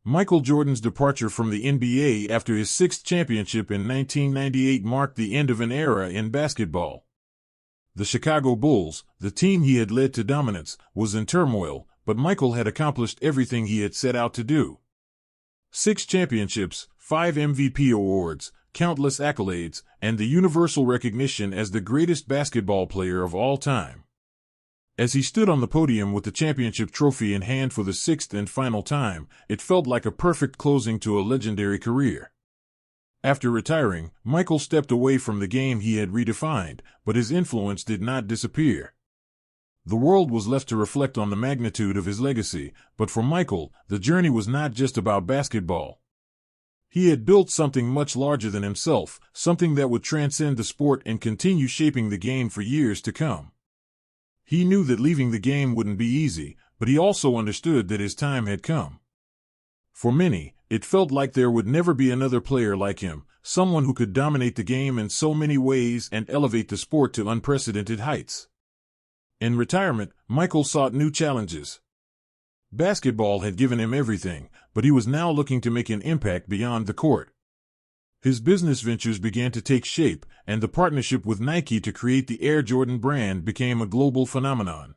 Michael Jordan's departure from the NBA after his 6th championship in 1998 marked the end of an era in basketball. The Chicago Bulls, the team he had led to dominance, was in turmoil, but Michael had accomplished everything he had set out to do. 6 championships, 5 MVP awards, countless accolades, and the universal recognition as the greatest basketball player of all time. As he stood on the podium with the championship trophy in hand for the 6th and final time, it felt like a perfect closing to a legendary career. After retiring, Michael stepped away from the game he had redefined, but his influence did not disappear. The world was left to reflect on the magnitude of his legacy, but for Michael, the journey was not just about basketball. He had built something much larger than himself, something that would transcend the sport and continue shaping the game for years to come. He knew that leaving the game wouldn't be easy, but he also understood that his time had come. For many, it felt like there would never be another player like him, someone who could dominate the game in so many ways and elevate the sport to unprecedented heights. In retirement, Michael sought new challenges. Basketball had given him everything, but he was now looking to make an impact beyond the court. His business ventures began to take shape, and the partnership with Nike to create the Air Jordan brand became a global phenomenon.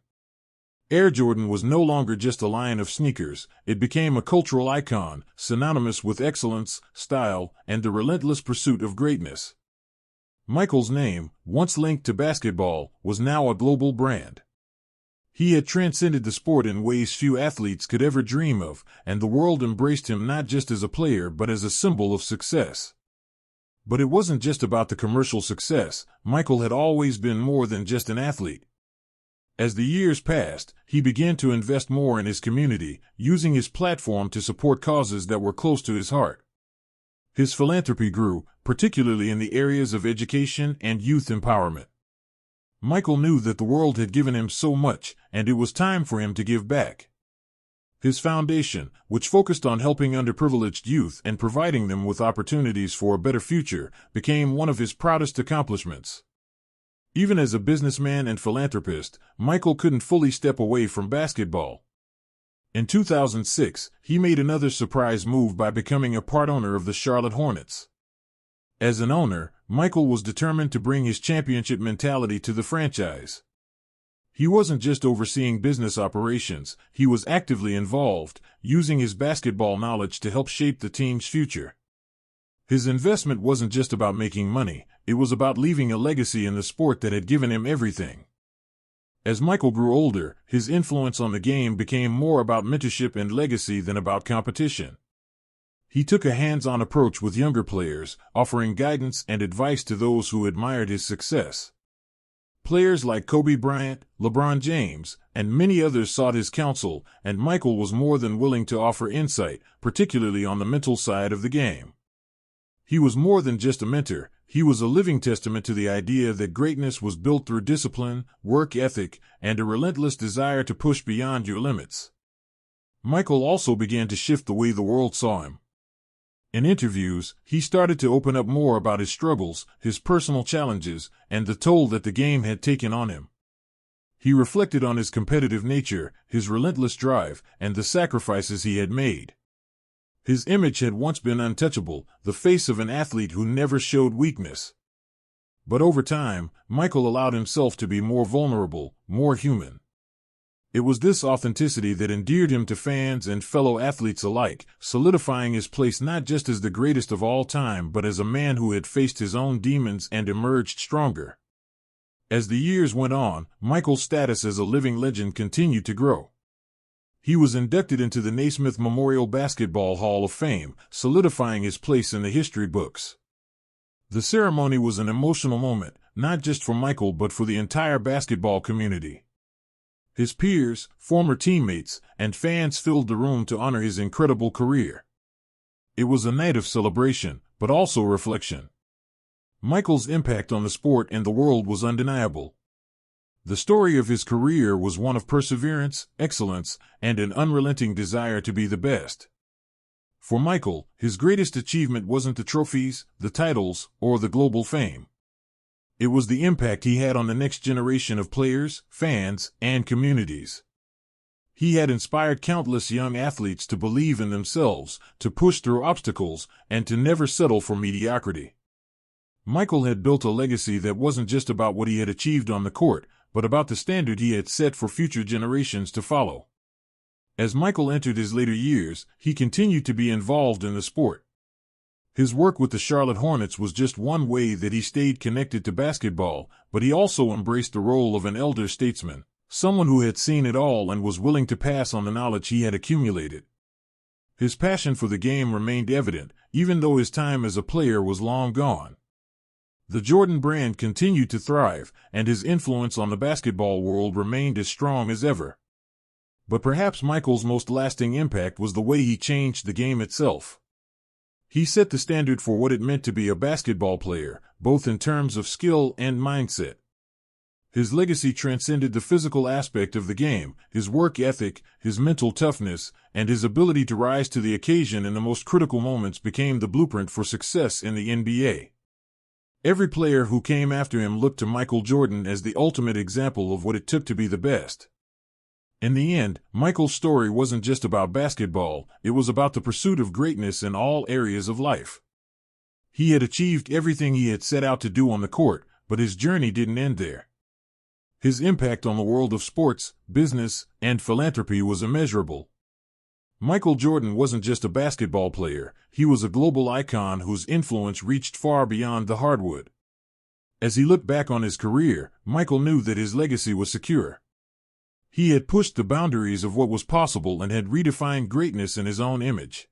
Air Jordan was no longer just a line of sneakers, it became a cultural icon, synonymous with excellence, style, and the relentless pursuit of greatness. Michael's name, once linked to basketball, was now a global brand. He had transcended the sport in ways few athletes could ever dream of, and the world embraced him not just as a player but as a symbol of success. But it wasn't just about the commercial success. Michael had always been more than just an athlete. As the years passed, he began to invest more in his community, using his platform to support causes that were close to his heart. His philanthropy grew, particularly in the areas of education and youth empowerment. Michael knew that the world had given him so much, and it was time for him to give back. His foundation, which focused on helping underprivileged youth and providing them with opportunities for a better future, became one of his proudest accomplishments. Even as a businessman and philanthropist, Michael couldn't fully step away from basketball. In 2006, he made another surprise move by becoming a part owner of the Charlotte Hornets. As an owner, Michael was determined to bring his championship mentality to the franchise. He wasn't just overseeing business operations, he was actively involved, using his basketball knowledge to help shape the team's future. His investment wasn't just about making money, it was about leaving a legacy in the sport that had given him everything. As Michael grew older, his influence on the game became more about mentorship and legacy than about competition. He took a hands-on approach with younger players, offering guidance and advice to those who admired his success. Players like Kobe Bryant, LeBron James, and many others sought his counsel, and Michael was more than willing to offer insight, particularly on the mental side of the game. He was more than just a mentor, He was a living testament to the idea that greatness was built through discipline, work ethic, and a relentless desire to push beyond your limits. Michael also began to shift the way the world saw him. In interviews, he started to open up more about his struggles, his personal challenges, and the toll that the game had taken on him. He reflected on his competitive nature, his relentless drive, and the sacrifices he had made. His image had once been untouchable, the face of an athlete who never showed weakness. But over time, Michael allowed himself to be more vulnerable, more human. It was this authenticity that endeared him to fans and fellow athletes alike, solidifying his place not just as the greatest of all time but as a man who had faced his own demons and emerged stronger. As the years went on, Michael's status as a living legend continued to grow. He was inducted into the Naismith Memorial Basketball Hall of Fame, solidifying his place in the history books. The ceremony was an emotional moment, not just for Michael but for the entire basketball community. His peers, former teammates, and fans filled the room to honor his incredible career. It was a night of celebration, but also reflection. Michael's impact on the sport and the world was undeniable. The story of his career was one of perseverance, excellence, and an unrelenting desire to be the best. For Michael, his greatest achievement wasn't the trophies, the titles, or the global fame. It was the impact he had on the next generation of players, fans, and communities. He had inspired countless young athletes to believe in themselves, to push through obstacles, and to never settle for mediocrity. Michael had built a legacy that wasn't just about what he had achieved on the court, but about the standard he had set for future generations to follow. As Michael entered his later years, he continued to be involved in the sport. His work with the Charlotte Hornets was just one way that he stayed connected to basketball, but he also embraced the role of an elder statesman, someone who had seen it all and was willing to pass on the knowledge he had accumulated. His passion for the game remained evident, even though his time as a player was long gone. The Jordan brand continued to thrive, and his influence on the basketball world remained as strong as ever. But perhaps Michael's most lasting impact was the way he changed the game itself. He set the standard for what it meant to be a basketball player, both in terms of skill and mindset. His legacy transcended the physical aspect of the game, his work ethic, his mental toughness, and his ability to rise to the occasion in the most critical moments became the blueprint for success in the NBA. Every player who came after him looked to Michael Jordan as the ultimate example of what it took to be the best. In the end, Michael's story wasn't just about basketball, it was about the pursuit of greatness in all areas of life. He had achieved everything he had set out to do on the court, but his journey didn't end there. His impact on the world of sports, business, and philanthropy was immeasurable. Michael Jordan wasn't just a basketball player, he was a global icon whose influence reached far beyond the hardwood. As he looked back on his career, Michael knew that his legacy was secure. He had pushed the boundaries of what was possible and had redefined greatness in his own image.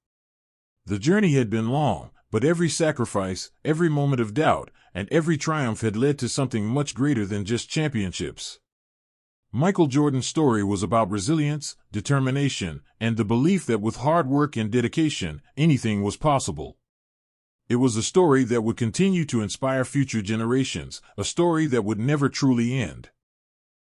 The journey had been long, but every sacrifice, every moment of doubt, and every triumph had led to something much greater than just championships. Michael Jordan's story was about resilience, determination, and the belief that with hard work and dedication, anything was possible. It was a story that would continue to inspire future generations, a story that would never truly end.